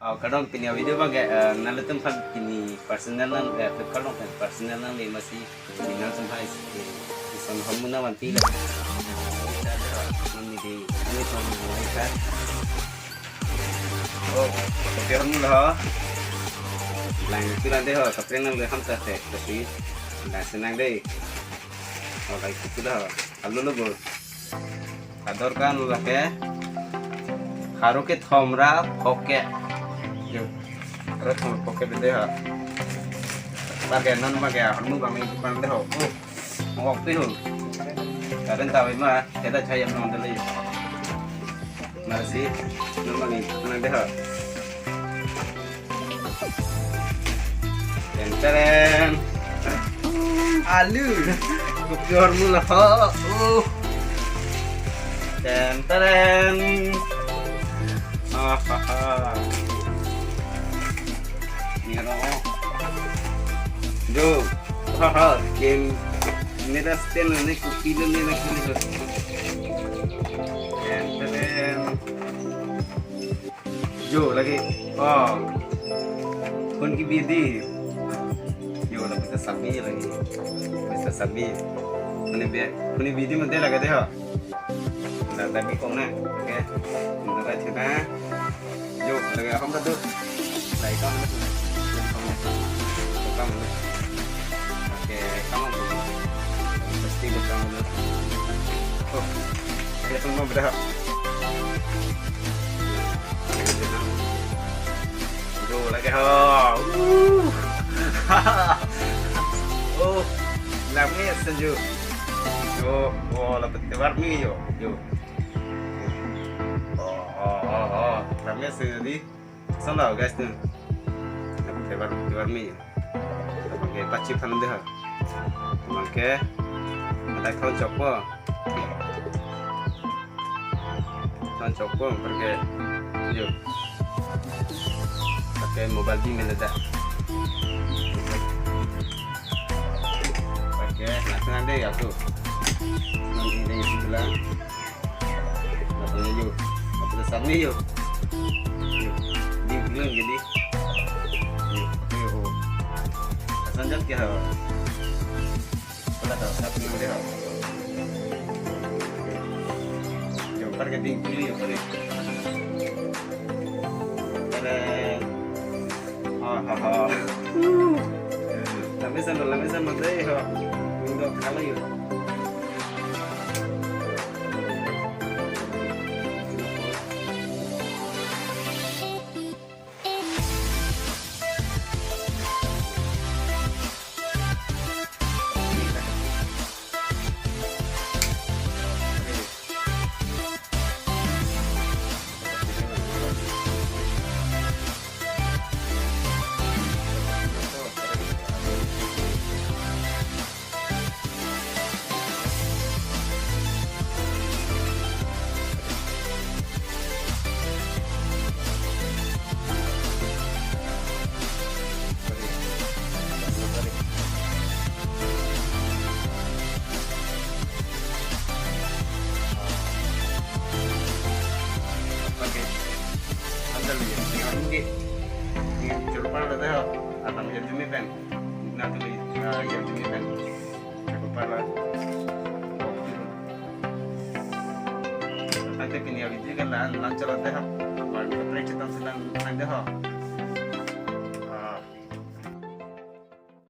kadang punya video bagai nalar tempat kini personal nang Flipkart nang personal nang ni masih dengan tempat isan hamuna wanti lah. Ini di ini sama mereka. Oh, tapi orang lah. Lain itu nanti ho, tapi nang le ham tak tapi dah senang deh. Oh, baik itu dah. Kalau lo go, ador kan lo ke, haru ke thomra hoke. Yo, terus mau pakai benda ha. Pakai non pakai anu kami depan deh ho. Oh, mau kopi ho. Karen tahu mah, kita cari yang non dulu. Masih non kami non deh ho. Tenteren. Alu, kopi hormon ho. Tenteren. Hahaha. Jo, haha, game ini dah stand ni kopi ni nak kili tu. Jo lagi, oh, kun ki bidi, jo lagi kita sabi lagi, kita sabi. Kuni bidi mana lagi deh ha? Dah tapi kau nak, okay? Kita dah cina, jo lagi apa tu? Lagi kau nak? Kamu pakai kamu pasti kamu oh dia semua berapa jo lagi ho oh lami senju jo oh lepas tewar mi yo oh lami sendiri sana guys tu lepas tewar mi pakai pacip kan deh, pakai ada kawan copo, pakai, yo, pakai mobile di mana dah, pakai langsung deh ya tu, nanti dari sebelah, langsungnya yo, apa besar ni yo, di bulan jadi. Sanjat ke hawa, pula tahu tapi mana hawa, jauh pergi tinggi ya pergi, hahaha, lami sama deh hawa, window kalau yuk. Akan menjadi demikian. Nanti yang demikian. Kepala. Nanti kini awal juga kan lancar deh. Kalau kita sedang